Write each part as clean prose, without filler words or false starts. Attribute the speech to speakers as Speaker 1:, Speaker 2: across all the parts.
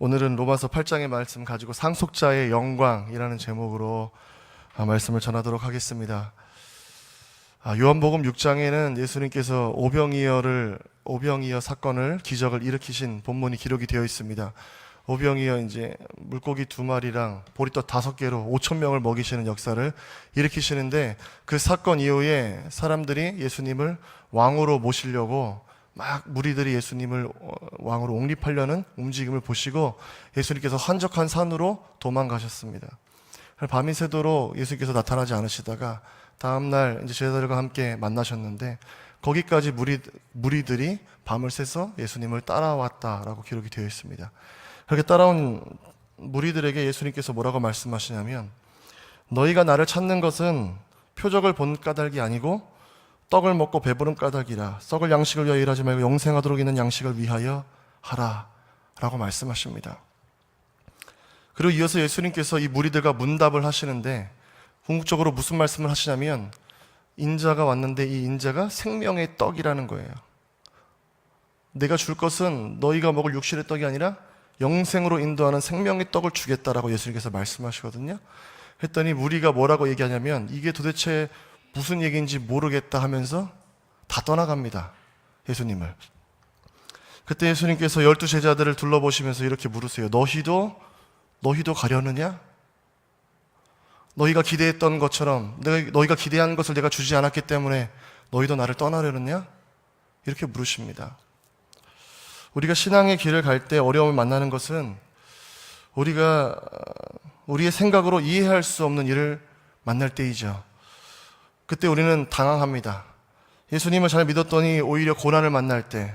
Speaker 1: 오늘은 로마서 8장의 말씀 가지고 상속자의 영광이라는 제목으로 말씀을 전하도록 하겠습니다. 요한복음 6장에는 예수님께서 오병이어 사건을 기적을 일으키신 본문이 기록이 되어 있습니다. 오병이어 이제 물고기 2마리랑 보리떡 5개로 5,000명을 먹이시는 역사를 일으키시는데, 그 사건 이후에 사람들이 예수님을 왕으로 모시려고 막 무리들이 예수님을 왕으로 옹립하려는 움직임을 보시고 예수님께서 한적한 산으로 도망가셨습니다. 밤이 새도록 예수님께서 나타나지 않으시다가 다음날 이제 제자들과 함께 만나셨는데, 거기까지 무리들이 밤을 새서 예수님을 따라왔다라고 기록이 되어 있습니다. 그렇게 따라온 무리들에게 예수님께서 뭐라고 말씀하시냐면, 너희가 나를 찾는 것은 표적을 본 까닭이 아니고 떡을 먹고 배부른 까닭이라. 썩을 양식을 위하여 일하지 말고 영생하도록 있는 양식을 위하여 하라 라고 말씀하십니다. 그리고 이어서 예수님께서 이 무리들과 문답을 하시는데, 궁극적으로 무슨 말씀을 하시냐면, 인자가 왔는데 이 인자가 생명의 떡이라는 거예요. 내가 줄 것은 너희가 먹을 육신의 떡이 아니라 영생으로 인도하는 생명의 떡을 주겠다라고 예수님께서 말씀하시거든요. 했더니 무리가 뭐라고 얘기하냐면, 이게 도대체 무슨 얘기인지 모르겠다 하면서 다 떠나갑니다, 예수님을. 그때 예수님께서 12 제자들을 둘러보시면서 이렇게 물으세요. 너희도 가려느냐? 너희가 기대했던 것처럼, 너희가 기대한 것을 내가 주지 않았기 때문에 너희도 나를 떠나려느냐? 이렇게 물으십니다. 우리가 신앙의 길을 갈 때 어려움을 만나는 것은 우리가 우리의 생각으로 이해할 수 없는 일을 만날 때이죠. 그때 우리는 당황합니다. 예수님을 잘 믿었더니 오히려 고난을 만날 때,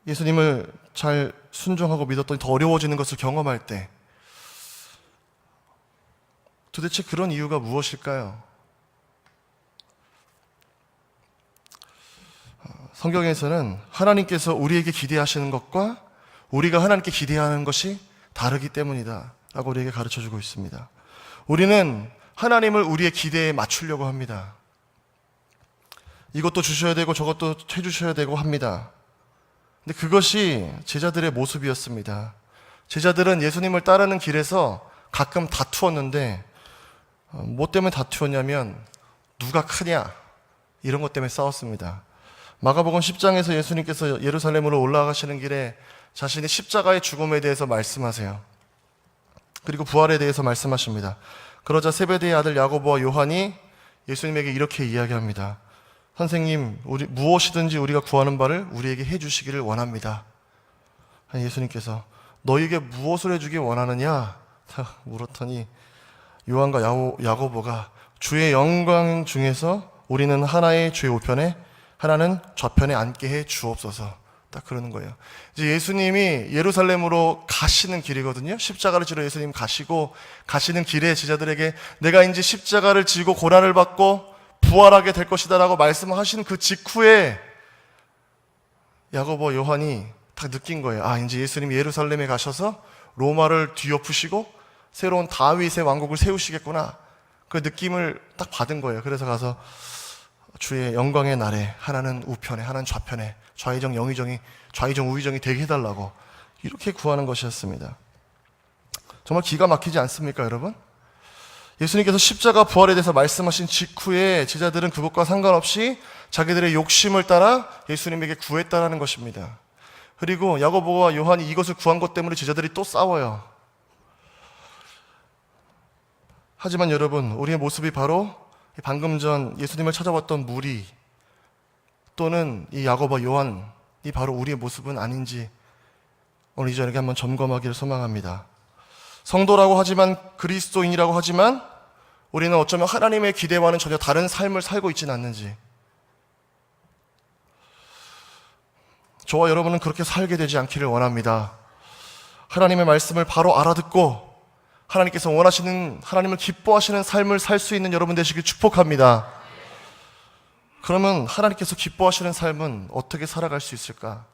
Speaker 1: 예수님을 잘 순종하고 믿었더니 더 어려워지는 것을 경험할 때, 도대체 그런 이유가 무엇일까요? 성경에서는 하나님께서 우리에게 기대하시는 것과 우리가 하나님께 기대하는 것이 다르기 때문이다 라고 우리에게 가르쳐주고 있습니다. 우리는 하나님을 우리의 기대에 맞추려고 합니다. 이것도 주셔야 되고 저것도 해주셔야 되고 합니다. 근데 그것이 제자들의 모습이었습니다. 제자들은 예수님을 따르는 길에서 가끔 다투었는데, 뭐 때문에 다투었냐면 누가 크냐 이런 것 때문에 싸웠습니다. 마가복음 10장에서 예수님께서 예루살렘으로 올라가시는 길에 자신의 십자가의 죽음에 대해서 말씀하세요. 그리고 부활에 대해서 말씀하십니다. 그러자 세베대의 아들 야고보와 요한이 예수님에게 이렇게 이야기합니다. 선생님, 무엇이든지 우리가 구하는 바를 우리에게 해주시기를 원합니다. 예수님께서 너희에게 무엇을 해주기 원하느냐 물었더니, 요한과 야고보가 주의 영광 중에서 우리는 하나의 주의 우편에 하나는 좌편에 앉게 해 주옵소서. 딱 그러는 거예요. 이제 예수님이 예루살렘으로 가시는 길이거든요. 십자가를 지러 예수님 가시는 길에 제자들에게 내가 이제 십자가를 지고 고난을 받고 부활하게 될 것이다 라고 말씀하시는 그 직후에 야고보, 요한이 딱 느낀 거예요. 이제 예수님이 예루살렘에 가셔서 로마를 뒤엎으시고 새로운 다윗의 왕국을 세우시겠구나. 그 느낌을 딱 받은 거예요. 그래서 가서 주의 영광의 날에 하나는 우편에 하나는 좌편에 좌의정 우의정이 되게 해달라고 이렇게 구하는 것이었습니다. 정말 기가 막히지 않습니까, 여러분? 예수님께서 십자가 부활에 대해서 말씀하신 직후에 제자들은 그것과 상관없이 자기들의 욕심을 따라 예수님에게 구했다라는 것입니다. 그리고 야고보와 요한이 이것을 구한 것 때문에 제자들이 또 싸워요. 하지만 여러분, 우리의 모습이 바로 방금 전 예수님을 찾아왔던 무리 또는 이 야고보, 요한이 바로 우리의 모습은 아닌지 오늘 이 저녁에 한번 점검하기를 소망합니다. 성도라고 하지만, 그리스도인이라고 하지만 우리는 어쩌면 하나님의 기대와는 전혀 다른 삶을 살고 있지는 않는지, 저와 여러분은 그렇게 살게 되지 않기를 원합니다. 하나님의 말씀을 바로 알아듣고 하나님께서 원하시는, 하나님을 기뻐하시는 삶을 살 수 있는 여러분 되시길 축복합니다. 그러면 하나님께서 기뻐하시는 삶은 어떻게 살아갈 수 있을까?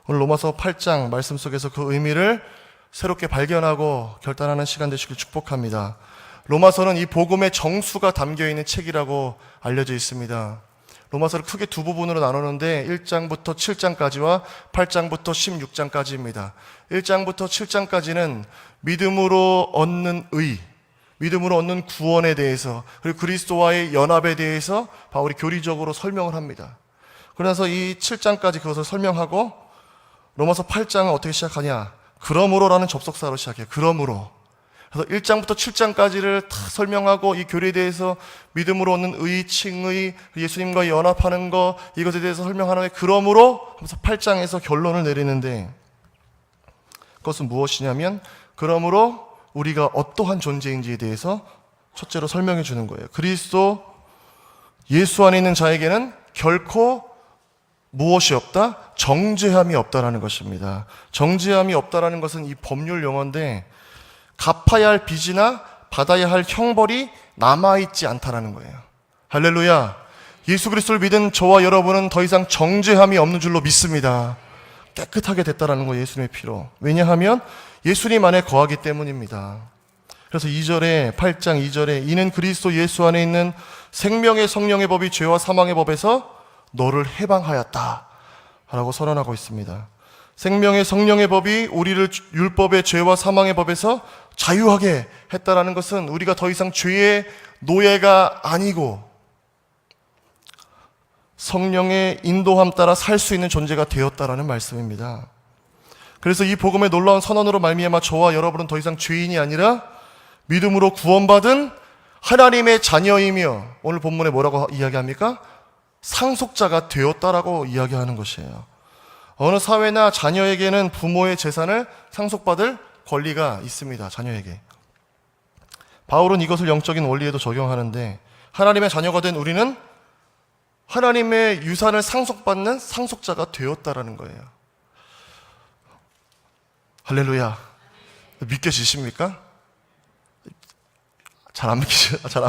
Speaker 1: 오늘 로마서 8장 말씀 속에서 그 의미를 새롭게 발견하고 결단하는 시간 되시길 축복합니다. 로마서는 이 복음의 정수가 담겨있는 책이라고 알려져 있습니다. 로마서를 크게 두 부분으로 나누는데 1장부터 7장까지와 8장부터 16장까지입니다. 1장부터 7장까지는 믿음으로 얻는 의, 믿음으로 얻는 구원에 대해서, 그리고 그리스도와의 연합에 대해서 바울이 교리적으로 설명을 합니다. 그래서 이 7장까지 그것을 설명하고 로마서 8장은 어떻게 시작하냐? 그러므로라는 접속사로 시작해요. 그러므로. 그래서 1장부터 7장까지를 다 설명하고 이 교리에 대해서 믿음으로 얻는 의, 칭의, 예수님과 연합하는 것, 이것에 대해서 설명하는 게 그러므로 하면서 8장에서 결론을 내리는데, 그것은 무엇이냐면 그러므로 우리가 어떠한 존재인지에 대해서 첫째로 설명해 주는 거예요. 그리스도 예수 안에 있는 자에게는 결코 무엇이 없다? 정죄함이 없다라는 것입니다. 정죄함이 없다라는 것은 이 법률 용어인데 갚아야 할 빚이나 받아야 할 형벌이 남아있지 않다라는 거예요. 할렐루야. 예수 그리스도를 믿은 저와 여러분은 더 이상 정죄함이 없는 줄로 믿습니다. 깨끗하게 됐다라는 거예요. 예수님의 피로. 왜냐하면 예수님 안에 거하기 때문입니다. 그래서 2절에 8장 2절에 이는 그리스도 예수 안에 있는 생명의 성령의 법이 죄와 사망의 법에서 너를 해방하였다 라고 선언하고 있습니다. 생명의 성령의 법이 우리를 율법의 죄와 사망의 법에서 자유하게 했다라는 것은 우리가 더 이상 죄의 노예가 아니고 성령의 인도함 따라 살 수 있는 존재가 되었다라는 말씀입니다. 그래서 이 복음의 놀라운 선언으로 말미암아 저와 여러분은 더 이상 죄인이 아니라 믿음으로 구원받은 하나님의 자녀이며, 오늘 본문에 뭐라고 이야기합니까? 상속자가 되었다라고 이야기하는 것이에요. 어느 사회나 자녀에게는 부모의 재산을 상속받을 권리가 있습니다. 자녀에게. 바울은 이것을 영적인 원리에도 적용하는데 하나님의 자녀가 된 우리는 하나님의 유산을 상속받는 상속자가 되었다라는 거예요. 할렐루야. 믿겨지십니까? 잘 안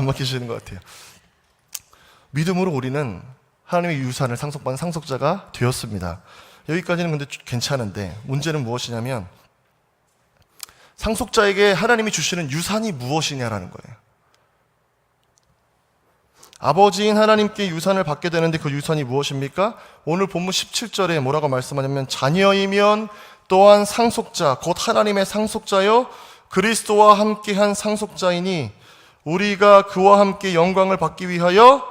Speaker 1: 믿기시는 것 같아요. 믿음으로 우리는 하나님의 유산을 상속받는 상속자가 되었습니다. 여기까지는 근데 괜찮은데 문제는 무엇이냐면 상속자에게 하나님이 주시는 유산이 무엇이냐라는 거예요. 아버지인 하나님께 유산을 받게 되는데 그 유산이 무엇입니까? 오늘 본문 17절에 뭐라고 말씀하냐면 자녀이면 또한 상속자 곧 하나님의 상속자여 그리스도와 함께한 상속자이니 우리가 그와 함께 영광을 받기 위하여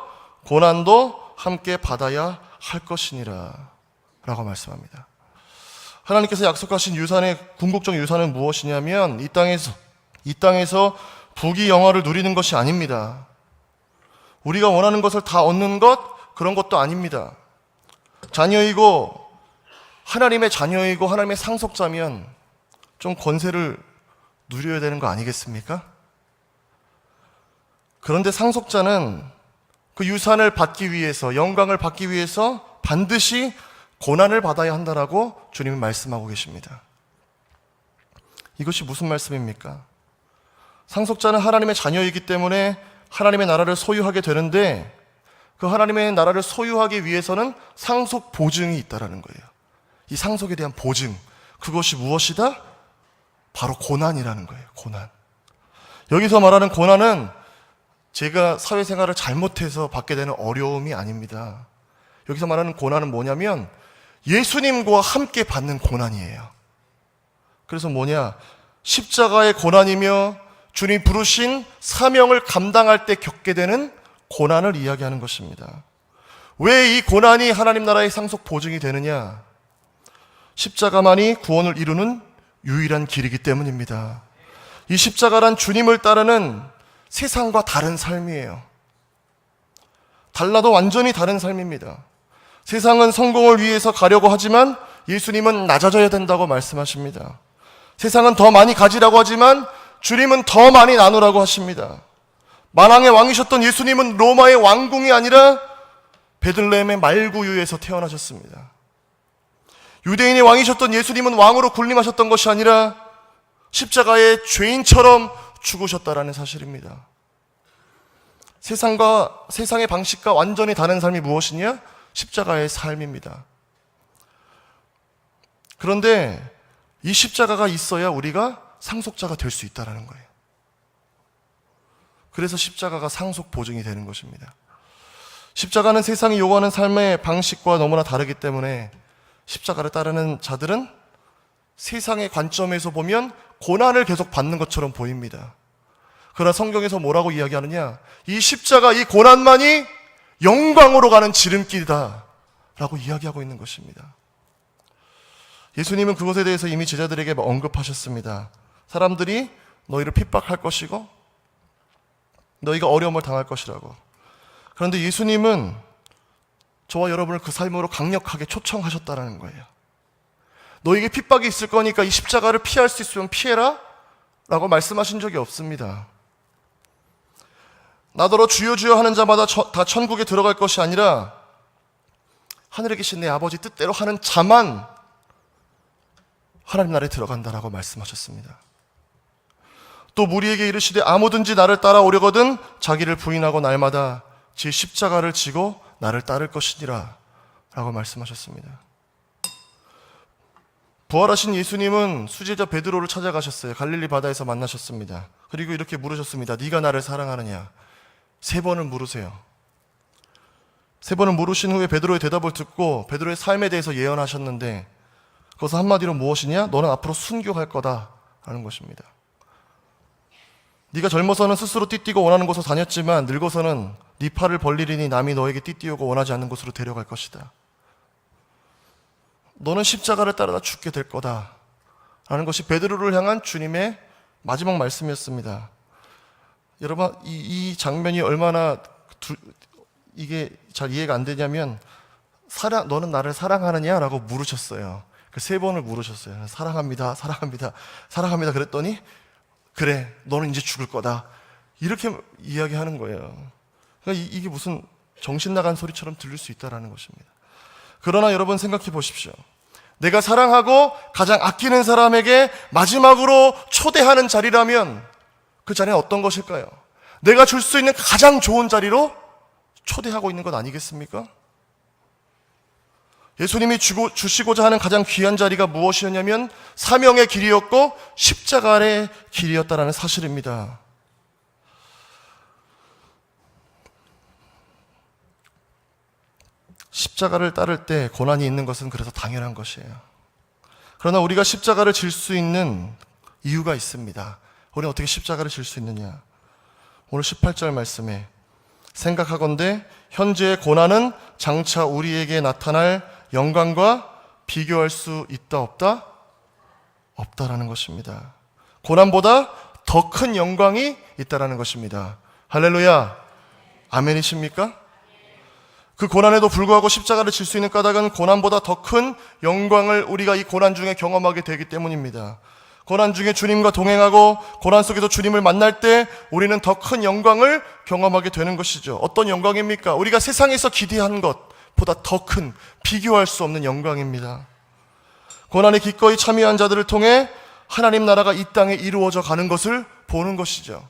Speaker 1: 고난도 함께 받아야 할 것이니라 라고 말씀합니다. 하나님께서 약속하신 유산의 궁극적 유산은 무엇이냐면 이 땅에서 부귀 영화를 누리는 것이 아닙니다. 우리가 원하는 것을 다 얻는 것, 그런 것도 아닙니다. 자녀이고 하나님의 자녀이고 하나님의 상속자면 좀 권세를 누려야 되는 거 아니겠습니까? 그런데 상속자는 그 유산을 받기 위해서, 영광을 받기 위해서 반드시 고난을 받아야 한다라고 주님이 말씀하고 계십니다. 이것이 무슨 말씀입니까? 상속자는 하나님의 자녀이기 때문에 하나님의 나라를 소유하게 되는데 그 하나님의 나라를 소유하기 위해서는 상속 보증이 있다라는 거예요. 이 상속에 대한 보증, 그것이 무엇이다? 바로 고난이라는 거예요. 고난. 여기서 말하는 고난은 제가 사회생활을 잘못해서 받게 되는 어려움이 아닙니다. 여기서 말하는 고난은 뭐냐면 예수님과 함께 받는 고난이에요. 그래서 뭐냐? 십자가의 고난이며 주님 부르신 사명을 감당할 때 겪게 되는 고난을 이야기하는 것입니다. 왜 이 고난이 하나님 나라의 상속 보증이 되느냐? 십자가만이 구원을 이루는 유일한 길이기 때문입니다. 이 십자가란 주님을 따르는 세상과 다른 삶이에요. 달라도 완전히 다른 삶입니다. 세상은 성공을 위해서 가려고 하지만 예수님은 낮아져야 된다고 말씀하십니다. 세상은 더 많이 가지라고 하지만 주님은 더 많이 나누라고 하십니다. 만왕의 왕이셨던 예수님은 로마의 왕궁이 아니라 베들레헴의 말구유에서 태어나셨습니다. 유대인의 왕이셨던 예수님은 왕으로 군림하셨던 것이 아니라 십자가의 죄인처럼 죽으셨다라는 사실입니다. 세상의 방식과 완전히 다른 삶이 무엇이냐? 십자가의 삶입니다. 그런데 이 십자가가 있어야 우리가 상속자가 될 수 있다는 거예요. 그래서 십자가가 상속 보증이 되는 것입니다. 십자가는 세상이 요구하는 삶의 방식과 너무나 다르기 때문에 십자가를 따르는 자들은 세상의 관점에서 보면 고난을 계속 받는 것처럼 보입니다. 그러나 성경에서 뭐라고 이야기하느냐? 이 십자가, 이 고난만이 영광으로 가는 지름길이다 라고 이야기하고 있는 것입니다. 예수님은 그것에 대해서 이미 제자들에게 언급하셨습니다. 사람들이 너희를 핍박할 것이고 너희가 어려움을 당할 것이라고. 그런데 예수님은 저와 여러분을 그 삶으로 강력하게 초청하셨다는 거예요. 너에게 핍박이 있을 거니까 이 십자가를 피할 수 있으면 피해라 라고 말씀하신 적이 없습니다. 나더러 주여 주여 하는 자마다 다 천국에 들어갈 것이 아니라 하늘에 계신 내 아버지 뜻대로 하는 자만 하나님 나라에 들어간다라고 말씀하셨습니다. 또 무리에게 이르시되 아무든지 나를 따라오려거든 자기를 부인하고 날마다 제 십자가를 지고 나를 따를 것이니라 라고 말씀하셨습니다. 부활하신 예수님은 수제자 베드로를 찾아가셨어요. 갈릴리 바다에서 만나셨습니다. 그리고 이렇게 물으셨습니다. 네가 나를 사랑하느냐? 3번을 물으세요. 3번을 물으신 후에 베드로의 대답을 듣고 베드로의 삶에 대해서 예언하셨는데 그것은 한마디로 무엇이냐? 너는 앞으로 순교할 거다 라는 것입니다. 네가 젊어서는 스스로 띠뛰고 원하는 곳으로 다녔지만 늙어서는 네 팔을 벌리리니 남이 너에게 띠뛰고 원하지 않는 곳으로 데려갈 것이다. 너는 십자가를 따르다 죽게 될 거다 라는 것이 베드로를 향한 주님의 마지막 말씀이었습니다. 여러분, 이 장면이 얼마나 이게 잘 이해가 안 되냐면 너는 나를 사랑하느냐? 라고 물으셨어요. 그 3번을 물으셨어요. 사랑합니다, 사랑합니다, 사랑합니다 그랬더니 그래, 너는 이제 죽을 거다 이렇게 이야기하는 거예요. 그러니까 이게 무슨 정신 나간 소리처럼 들릴 수 있다는 것입니다. 그러나 여러분 생각해 보십시오. 내가 사랑하고 가장 아끼는 사람에게 마지막으로 초대하는 자리라면 그 자리는 어떤 것일까요? 내가 줄 수 있는 가장 좋은 자리로 초대하고 있는 것 아니겠습니까? 예수님이 주시고자 하는 가장 귀한 자리가 무엇이었냐면 사명의 길이었고 십자가의 길이었다는 사실입니다. 십자가를 따를 때 고난이 있는 것은 그래서 당연한 것이에요. 그러나 우리가 십자가를 질 수 있는 이유가 있습니다. 우리는 어떻게 십자가를 질 수 있느냐? 오늘 18절 말씀에 생각하건대 현재의 고난은 장차 우리에게 나타날 영광과 비교할 수 있다 없다? 없다라는 것입니다. 고난보다 더 큰 영광이 있다라는 것입니다. 할렐루야. 아멘이십니까? 그 고난에도 불구하고 십자가를 질 수 있는 까닭은 고난보다 더 큰 영광을 우리가 이 고난 중에 경험하게 되기 때문입니다. 고난 중에 주님과 동행하고 고난 속에서 주님을 만날 때 우리는 더 큰 영광을 경험하게 되는 것이죠. 어떤 영광입니까? 우리가 세상에서 기대한 것보다 더 큰, 비교할 수 없는 영광입니다. 고난에 기꺼이 참여한 자들을 통해 하나님 나라가 이 땅에 이루어져 가는 것을 보는 것이죠.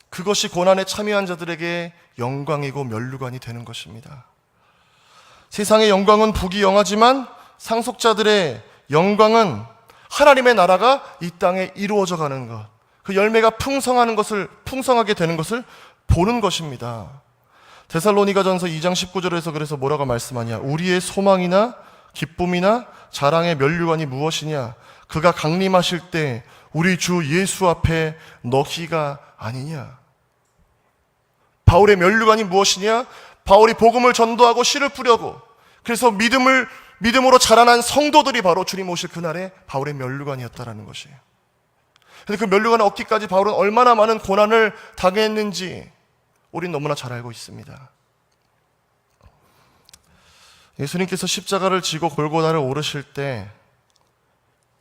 Speaker 1: 그것이 고난에 참여한 자들에게 영광이고 면류관이 되는 것입니다. 세상의 영광은 부귀영화지만 상속자들의 영광은 하나님의 나라가 이 땅에 이루어져 가는 것, 그 열매가 풍성하게 되는 것을 보는 것입니다. 데살로니가전서 2장 19절에서 그래서 뭐라고 말씀하냐? 우리의 소망이나 기쁨이나 자랑의 면류관이 무엇이냐? 그가 강림하실 때 우리 주 예수 앞에 너희가 아니냐? 바울의 면류관이 무엇이냐? 바울이 복음을 전도하고 씨를 뿌려고 그래서 믿음으로 자라난 성도들이 바로 주님 오실 그날에 바울의 면류관이었다라는 것이에요. 그런데 그 면류관을 얻기까지 바울은 얼마나 많은 고난을 당했는지 우린 너무나 잘 알고 있습니다. 예수님께서 십자가를 지고 골고다를 오르실 때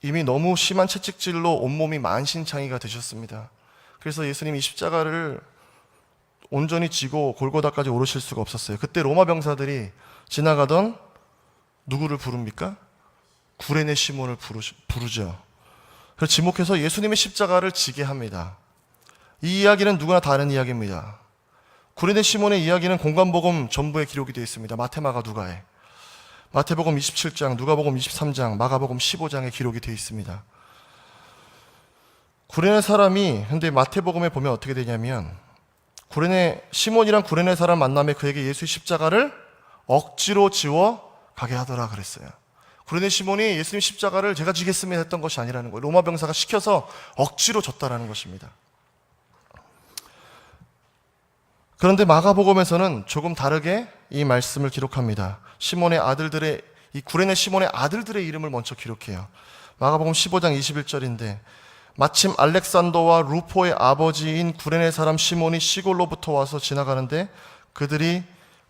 Speaker 1: 이미 너무 심한 채찍질로 온몸이 만신창이가 되셨습니다. 그래서 예수님이 십자가를 온전히 지고 골고다까지 오르실 수가 없었어요. 그때 로마 병사들이 지나가던 누구를 부릅니까? 구레네 시몬을 부르죠. 그래서 지목해서 예수님의 십자가를 지게 합니다. 이 이야기는 누구나 다른 이야기입니다. 구레네 시몬의 이야기는 공관복음 전부에 기록이 되어 있습니다. 마태, 마가, 누가에. 마태복음 27장, 누가복음 23장, 마가복음 15장에 기록이 되어 있습니다. 구레네 사람이 근데 마태복음에 보면 어떻게 되냐면 시몬이란 구레네 사람 만남에 그에게 예수의 십자가를 억지로 지워 가게 하더라 그랬어요. 구레네 시몬이 예수님 십자가를 제가 지겠습니다 했던 것이 아니라는 거예요. 로마 병사가 시켜서 억지로 졌다라는 것입니다. 그런데 마가복음에서는 조금 다르게 이 말씀을 기록합니다. 이 구레네 시몬의 아들들의 이름을 먼저 기록해요. 마가복음 15장 21절인데 마침 알렉산더와 루포의 아버지인 구레네 사람 시몬이 시골로부터 와서 지나가는데 그들이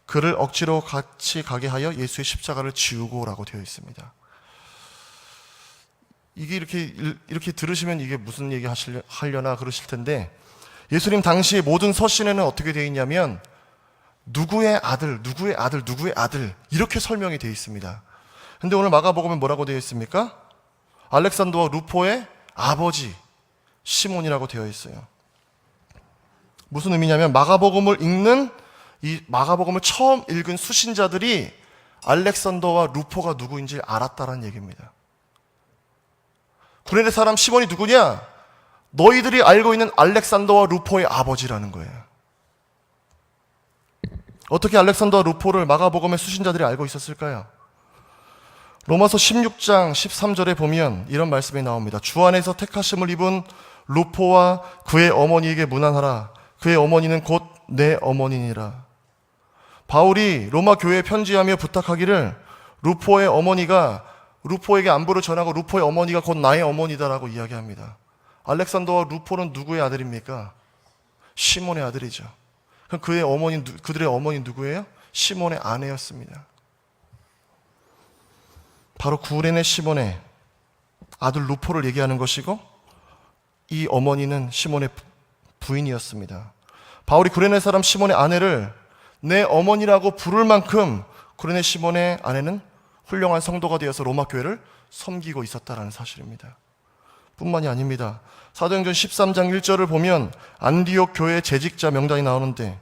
Speaker 1: 그를 억지로 같이 가게 하여 예수의 십자가를 지우고라고 되어 있습니다. 이게 이렇게 들으시면 이게 무슨 얘기 하려나 그러실 텐데, 예수님 당시 모든 서신에는 어떻게 되어 있냐면 누구의 아들 이렇게 설명이 되어 있습니다. 근데 오늘 마가복음에 뭐라고 되어 있습니까? 알렉산더와 루포의 아버지 시몬이라고 되어 있어요. 무슨 의미냐면 이 마가복음을 처음 읽은 수신자들이 알렉산더와 루포가 누구인지 알았다는 얘기입니다. 구레네 사람 시몬이 누구냐? 너희들이 알고 있는 알렉산더와 루포의 아버지라는 거예요. 어떻게 알렉산더와 루포를 마가복음의 수신자들이 알고 있었을까요? 로마서 16장 13절에 보면 이런 말씀이 나옵니다. 주 안에서 택하심을 입은 루포와 그의 어머니에게 문안하라. 그의 어머니는 곧 내 어머니니라. 바울이 로마 교회에 편지하며 부탁하기를 루포에게 안부를 전하고 루포의 어머니가 곧 나의 어머니다라고 이야기합니다. 알렉산더와 루포는 누구의 아들입니까? 시몬의 아들이죠. 그럼 그들의 어머니 누구예요? 시몬의 아내였습니다. 바로 구레네 시몬의 아들 루포를 얘기하는 것이고, 이 어머니는 시몬의 부인이었습니다. 바울이 구레네 사람 시몬의 아내를 내 어머니라고 부를 만큼 구레네 시몬의 아내는 훌륭한 성도가 되어서 로마 교회를 섬기고 있었다는 사실입니다. 뿐만이 아닙니다. 사도행전 13장 1절을 보면 안디옥 교회의 재직자 명단이 나오는데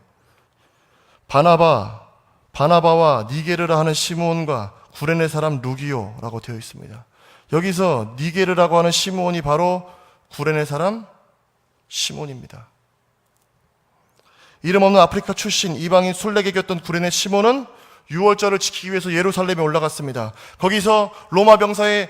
Speaker 1: 바나바와 니게르라 하는 시몬과 구레네 사람 루기오라고 되어 있습니다. 여기서 니게르라고 하는 시몬이 바로 구레네 사람 시몬입니다. 이름 없는 아프리카 출신 이방인 순례객이었던 구레네 시몬은 유월절을 지키기 위해서 예루살렘에 올라갔습니다. 거기서 로마 병사의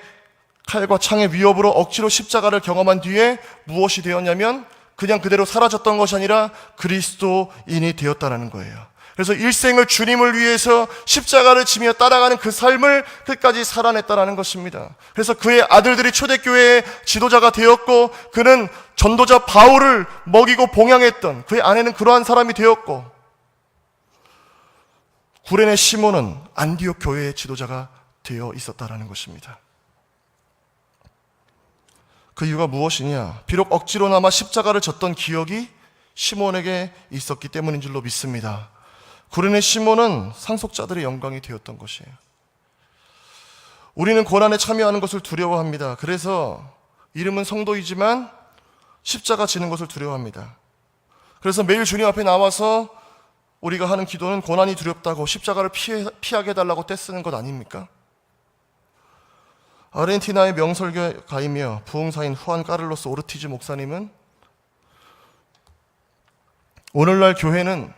Speaker 1: 칼과 창의 위협으로 억지로 십자가를 경험한 뒤에 무엇이 되었냐면 그냥 그대로 사라졌던 것이 아니라 그리스도인이 되었다는 거예요. 그래서 일생을 주님을 위해서 십자가를 지며 따라가는 그 삶을 끝까지 살아냈다는 것입니다. 그래서 그의 아들들이 초대교회의 지도자가 되었고, 그는 전도자 바울을 먹이고 봉양했던 그의 아내는 그러한 사람이 되었고, 구레네 시몬은 안디옥 교회의 지도자가 되어 있었다는 것입니다. 그 이유가 무엇이냐? 비록 억지로나마 십자가를 졌던 기억이 시몬에게 있었기 때문인 줄로 믿습니다. 구레네 시몬은 상속자들의 영광이 되었던 것이에요. 우리는 고난에 참여하는 것을 두려워합니다. 그래서 이름은 성도이지만 십자가 지는 것을 두려워합니다. 그래서 매일 주님 앞에 나와서 우리가 하는 기도는 고난이 두렵다고 십자가를 피하게 해달라고 떼쓰는 것 아닙니까? 아르헨티나의 명설교가이며 부흥사인 후안 까를로스 오르티즈 목사님은 오늘날 교회는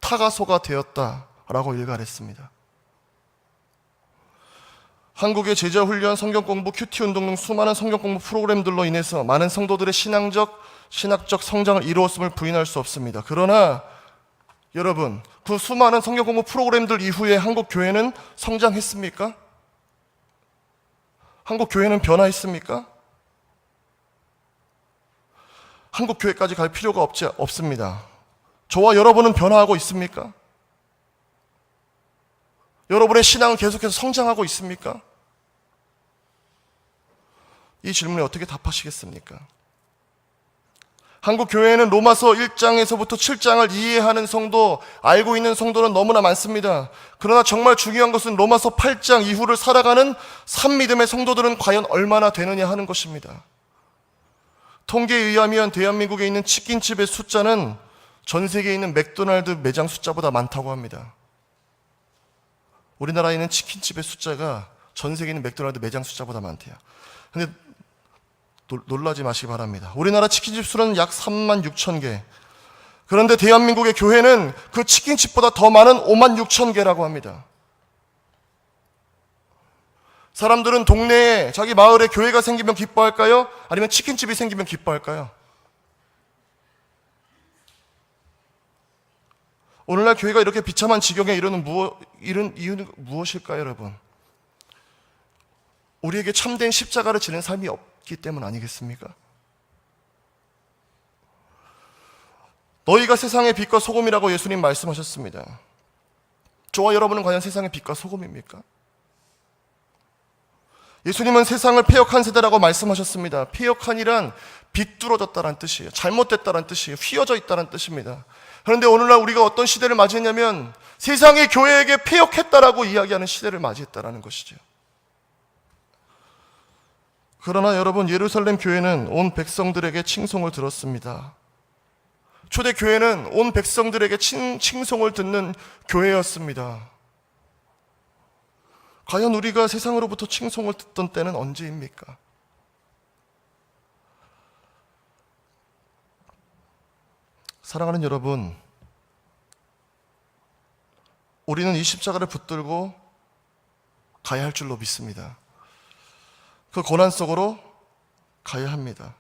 Speaker 1: 타가소가 되었다라고 일갈했습니다. 한국의 제자훈련, 성경공부, 큐티운동 등 수많은 성경공부 프로그램들로 인해서 많은 성도들의 신학적 성장을 이루었음을 부인할 수 없습니다. 그러나 여러분, 그 수많은 성경공부 프로그램들 이후에 한국 교회는 성장했습니까? 한국 교회는 변화했습니까? 한국 교회까지 갈 필요가 없습니다. 저와 여러분은 변화하고 있습니까? 여러분의 신앙은 계속해서 성장하고 있습니까? 이 질문에 어떻게 답하시겠습니까? 한국 교회는 로마서 1장에서부터 7장을 이해하는 성도, 알고 있는 성도는 너무나 많습니다. 그러나 정말 중요한 것은 로마서 8장 이후를 살아가는 산믿음의 성도들은 과연 얼마나 되느냐 하는 것입니다. 통계에 의하면 대한민국에 있는 치킨집의 숫자는 전 세계에 있는 맥도날드 매장 숫자보다 많다고 합니다. 우리나라에 있는 치킨집의 숫자가 전 세계에 있는 맥도날드 매장 숫자보다 많대요. 근데 놀라지 마시기 바랍니다. 우리나라 치킨집 수는 약 3만 6천 개. 그런데 대한민국의 교회는 그 치킨집보다 더 많은 5만 6천 개라고 합니다. 사람들은 동네에 자기 마을에 교회가 생기면 기뻐할까요? 아니면 치킨집이 생기면 기뻐할까요? 오늘날 교회가 이렇게 비참한 지경에 이르는 이유는 무엇일까요, 여러분? 우리에게 참된 십자가를 지는 삶이 없기 때문 아니겠습니까? 너희가 세상의 빛과 소금이라고 예수님 말씀하셨습니다. 저와 여러분은 과연 세상의 빛과 소금입니까? 예수님은 세상을 패역한 세대라고 말씀하셨습니다. 패역한이란 비뚤어졌다는 뜻이에요. 잘못됐다는 뜻이에요. 휘어져 있다는 뜻입니다. 그런데 오늘날 우리가 어떤 시대를 맞이했냐면 세상이 교회에게 패역했다라고 이야기하는 시대를 맞이했다라는 것이죠. 그러나 여러분, 예루살렘 교회는 온 백성들에게 칭송을 들었습니다. 초대 교회는 온 백성들에게 칭송을 듣는 교회였습니다. 과연 우리가 세상으로부터 칭송을 듣던 때는 언제입니까? 사랑하는 여러분, 우리는 이 십자가를 붙들고 가야 할 줄로 믿습니다. 그 고난 속으로 가야 합니다.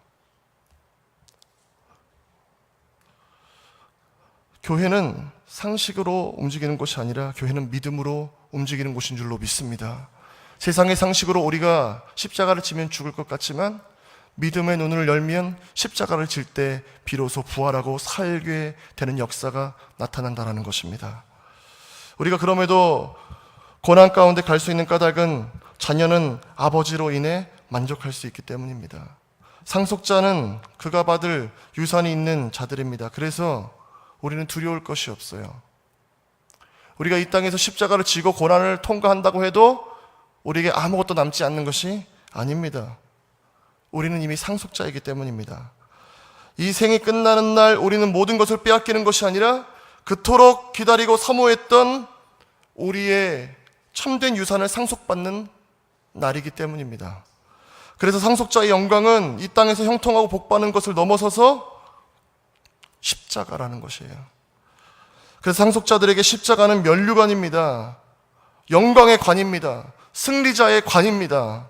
Speaker 1: 교회는 상식으로 움직이는 곳이 아니라 교회는 믿음으로 움직이는 곳인 줄로 믿습니다. 세상의 상식으로 우리가 십자가를 지면 죽을 것 같지만 믿음의 눈을 열면 십자가를 질 때 비로소 부활하고 살게 되는 역사가 나타난다는 것입니다. 우리가 그럼에도 고난 가운데 갈 수 있는 까닭은 자녀는 아버지로 인해 만족할 수 있기 때문입니다. 상속자는 그가 받을 유산이 있는 자들입니다. 그래서 우리는 두려울 것이 없어요. 우리가 이 땅에서 십자가를 지고 고난을 통과한다고 해도 우리에게 아무것도 남지 않는 것이 아닙니다. 우리는 이미 상속자이기 때문입니다. 이 생이 끝나는 날 우리는 모든 것을 빼앗기는 것이 아니라 그토록 기다리고 사모했던 우리의 참된 유산을 상속받는 날이기 때문입니다. 그래서 상속자의 영광은 이 땅에서 형통하고 복받는 것을 넘어서서 십자가라는 것이에요. 그래서 상속자들에게 십자가는 면류관입니다. 영광의 관입니다. 승리자의 관입니다.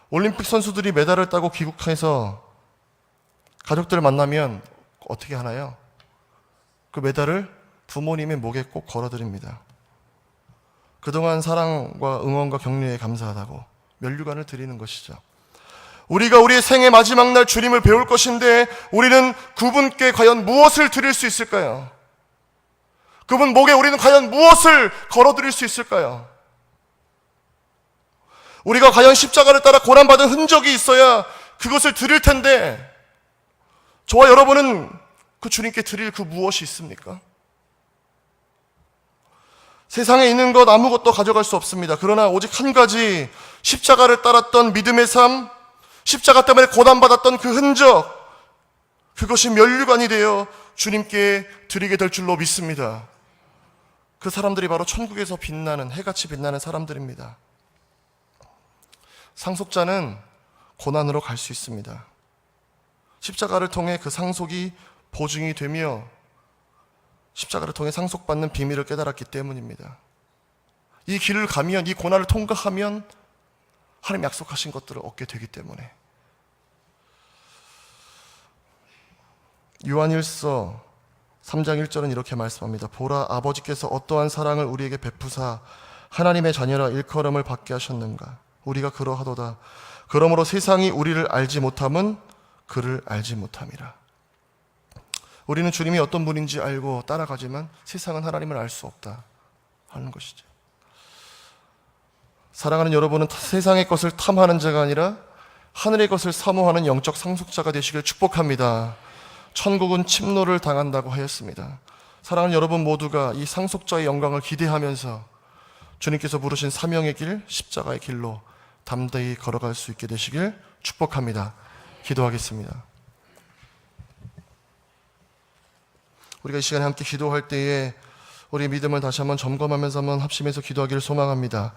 Speaker 1: 올림픽 선수들이 메달을 따고 귀국해서 가족들을 만나면 어떻게 하나요? 그 메달을 부모님의 목에 꼭 걸어드립니다. 그동안 사랑과 응원과 격려에 감사하다고 면류관을 드리는 것이죠. 우리가 우리의 생의 마지막 날 주님을 배울 것인데 우리는 그분께 과연 무엇을 드릴 수 있을까요? 그분 목에 우리는 과연 무엇을 걸어드릴 수 있을까요? 우리가 과연 십자가를 따라 고난받은 흔적이 있어야 그것을 드릴 텐데 저와 여러분은 그 주님께 드릴 그 무엇이 있습니까? 세상에 있는 것 아무것도 가져갈 수 없습니다. 그러나 오직 한 가지, 십자가를 따랐던 믿음의 삶, 십자가 때문에 고난받았던 그 흔적, 그것이 면류관이 되어 주님께 드리게 될 줄로 믿습니다. 그 사람들이 바로 천국에서 빛나는, 해같이 빛나는 사람들입니다. 상속자는 고난으로 갈 수 있습니다. 십자가를 통해 그 상속이 보증이 되며 십자가를 통해 상속받는 비밀을 깨달았기 때문입니다. 이 길을 가면, 이 고난을 통과하면 하나님 약속하신 것들을 얻게 되기 때문에. 요한일서 3장 1절은 이렇게 말씀합니다. 보라, 아버지께서 어떠한 사랑을 우리에게 베푸사 하나님의 자녀라 일컬음을 받게 하셨는가. 우리가 그러하도다. 그러므로 세상이 우리를 알지 못함은 그를 알지 못함이라. 우리는 주님이 어떤 분인지 알고 따라가지만 세상은 하나님을 알 수 없다 하는 것이죠. 사랑하는 여러분은 세상의 것을 탐하는 자가 아니라 하늘의 것을 사모하는 영적 상속자가 되시길 축복합니다. 천국은 침노를 당한다고 하였습니다. 사랑하는 여러분 모두가 이 상속자의 영광을 기대하면서 주님께서 부르신 사명의 길, 십자가의 길로 담대히 걸어갈 수 있게 되시길 축복합니다. 기도하겠습니다. 우리가 이 시간에 함께 기도할 때에 우리 믿음을 다시 한번 점검하면서 한번 합심해서 기도하기를 소망합니다.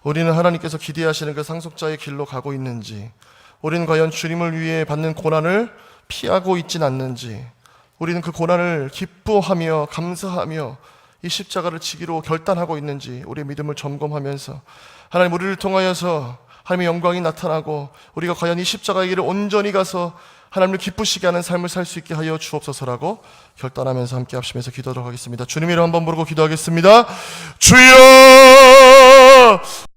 Speaker 1: 우리는 하나님께서 기대하시는 그 상속자의 길로 가고 있는지, 우리는 과연 주님을 위해 받는 고난을 피하고 있진 않는지, 우리는 그 고난을 기뻐하며 감사하며 이 십자가를 지기로 결단하고 있는지 우리의 믿음을 점검하면서 하나님 우리를 통하여서 하나님의 영광이 나타나고 우리가 과연 이 십자가의 길을 온전히 가서 하나님을 기쁘시게 하는 삶을 살 수 있게 하여 주옵소서라고 결단하면서 함께 합심해서 기도하도록 하겠습니다. 주님 이름 한번 부르고 기도하겠습니다. 주여